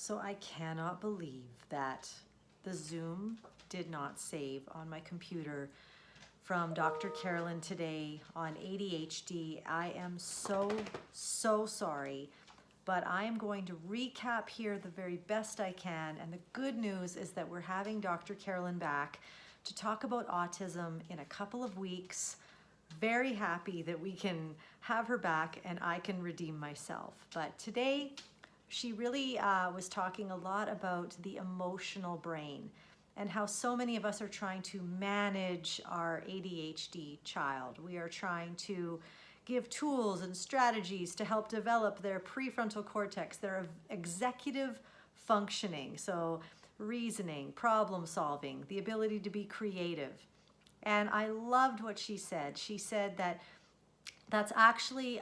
So I cannot believe that the Zoom did not save on my computer from Dr. Carolyn today on ADHD. I am so sorry, but I am going to recap here the very best I can. And the good news is that we're having Dr. Carolyn back to talk about autism in a couple of weeks. Very happy that we can have her back and I can redeem myself. But today, she really was talking a lot about the emotional brain and how so many of us are trying to manage our ADHD child. We are trying to give tools and strategies to help develop their prefrontal cortex, their executive functioning, so reasoning, problem solving, the ability to be creative. And I loved what she said. She said that that's actually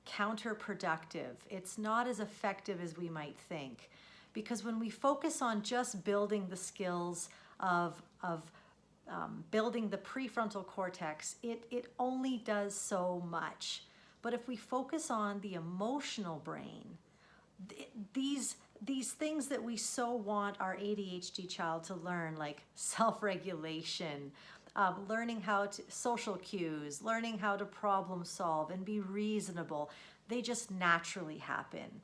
counterproductive. It's not as effective as we might think, because when we focus on just building the skills of building the prefrontal cortex, it only does so much. But if we focus on the emotional brain, these things that we so want our ADHD child to learn, like self-regulation, learning how to social cues, learning how to problem solve and be reasonable, they just naturally happen.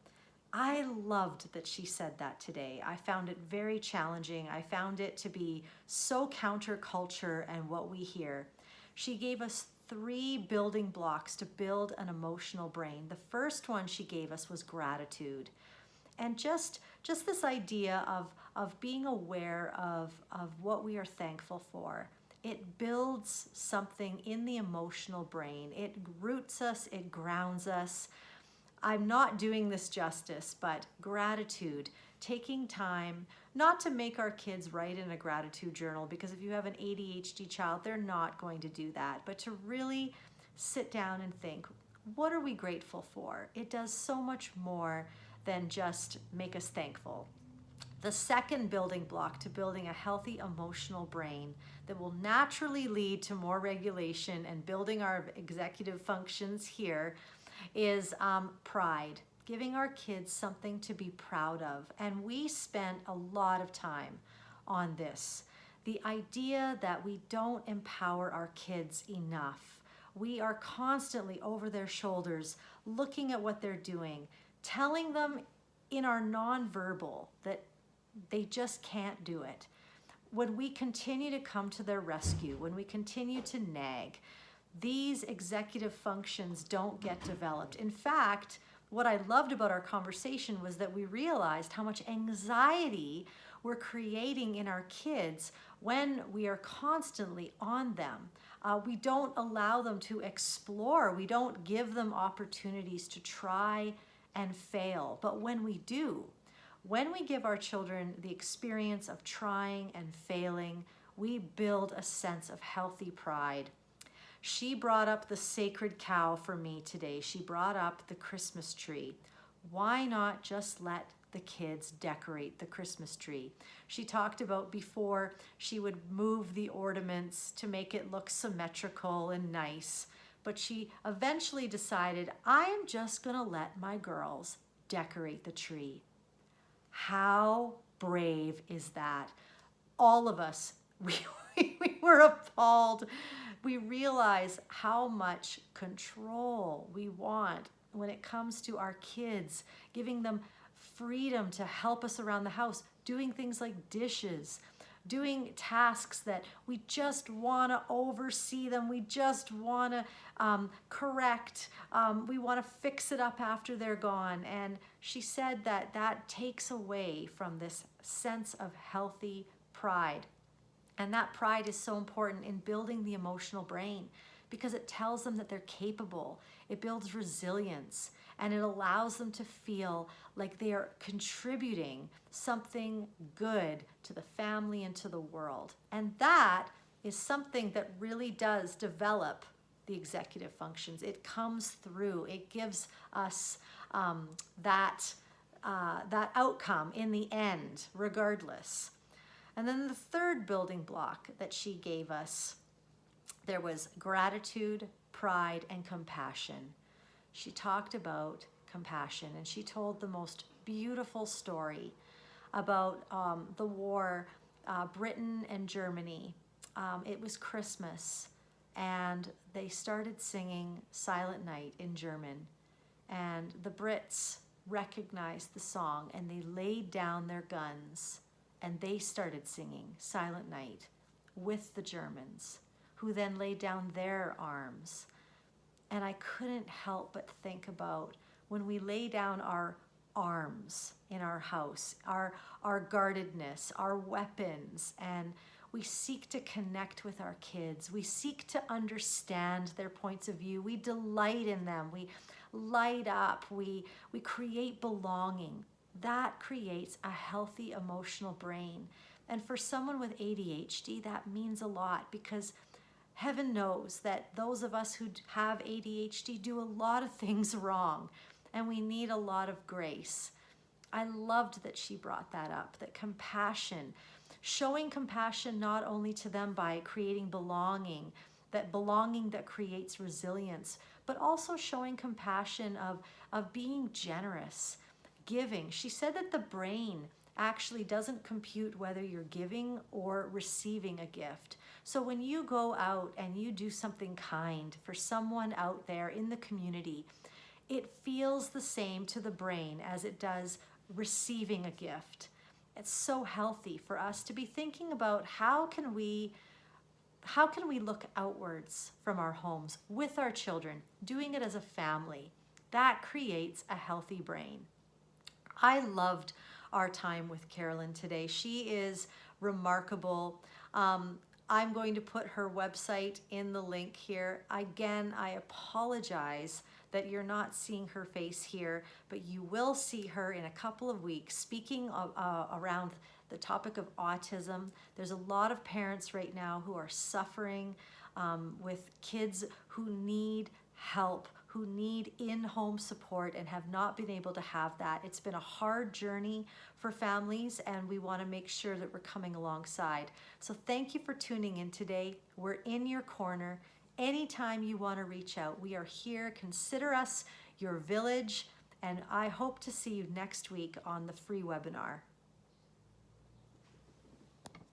I loved that she said that today. I found it very challenging. I found it to be so counterculture and what we hear. She gave us 3 building blocks to build an emotional brain. The first one she gave us was gratitude. And just this idea of being aware of what we are thankful for. It builds something in the emotional brain. It roots us, it grounds us. I'm not doing this justice, but gratitude, taking time, not to make our kids write in a gratitude journal, because if you have an ADHD child, they're not going to do that, but to really sit down and think, what are we grateful for? It does so much more than just make us thankful. The second building block to building a healthy emotional brain that will naturally lead to more regulation and building our executive functions here is pride, giving our kids something to be proud of. And we spent a lot of time on this. The idea that we don't empower our kids enough. We are constantly over their shoulders, looking at what they're doing, telling them in our nonverbal that they just can't do it. When we continue to come to their rescue, when we continue to nag, these executive functions don't get developed. In fact, what I loved about our conversation was that we realized how much anxiety we're creating in our kids when we are constantly on them. We don't allow them to explore. We don't give them opportunities to try and fail. But when we do, when we give our children the experience of trying and failing, we build a sense of healthy pride. She brought up the sacred cow for me today. She brought up the Christmas tree. Why not just let the kids decorate the Christmas tree? She talked about before she would move the ornaments to make it look symmetrical and nice, but she eventually decided, I am just gonna let my girls decorate the tree. How brave is that? All of us, we were appalled. We realize how much control we want when it comes to our kids, giving them freedom to help us around the house, doing things like dishes, doing tasks that we just want to oversee them. We just want to correct. We want to fix it up after they're gone. And she said that that takes away from this sense of healthy pride. And that pride is so important in building the emotional brain because it tells them that they're capable. It builds resilience and it allows them to feel like they are contributing something good to the family and to the world. And that is something that really does develop the executive functions. It comes through. It gives us that outcome in the end, regardless. And then the third building block that she gave us, there was gratitude, pride, and compassion. She talked about compassion and she told the most beautiful story about the war, Britain and Germany. It was Christmas, and they started singing Silent Night in German. And the Brits recognized the song, and they laid down their guns, and they started singing Silent Night with the Germans, who then laid down their arms. And I couldn't help but think about when we lay down our arms in our house, our guardedness, our weapons, and we seek to connect with our kids. We seek to understand their points of view. We delight in them. We light up. We create belonging. That creates a healthy emotional brain. And for someone with ADHD, that means a lot, because heaven knows that those of us who have ADHD do a lot of things wrong, and we need a lot of grace. I loved that she brought that up, that compassion, showing compassion not only to them by creating belonging that creates resilience, but also showing compassion of being generous, giving. She said that the brain actually doesn't compute whether you're giving or receiving a gift. So when you go out and you do something kind for someone out there in the community, it feels the same to the brain as it does receiving a gift. It's so healthy for us to be thinking about how can we look outwards from our homes with our children, doing it as a family. That creates a healthy brain. I loved our time with Carolyn today. She is remarkable. I'm going to put her website in the link here. Again, I apologize that you're not seeing her face here, but you will see her in a couple of weeks speaking around the topic of autism. There's a lot of parents right now who are suffering with kids who need help, who need in-home support and have not been able to have that. It's been a hard journey for families, and we want to make sure that we're coming alongside. So thank you for tuning in today. We're in your corner. Anytime you want to reach out, we are here. Consider us your village, and I hope to see you next week on the free webinar.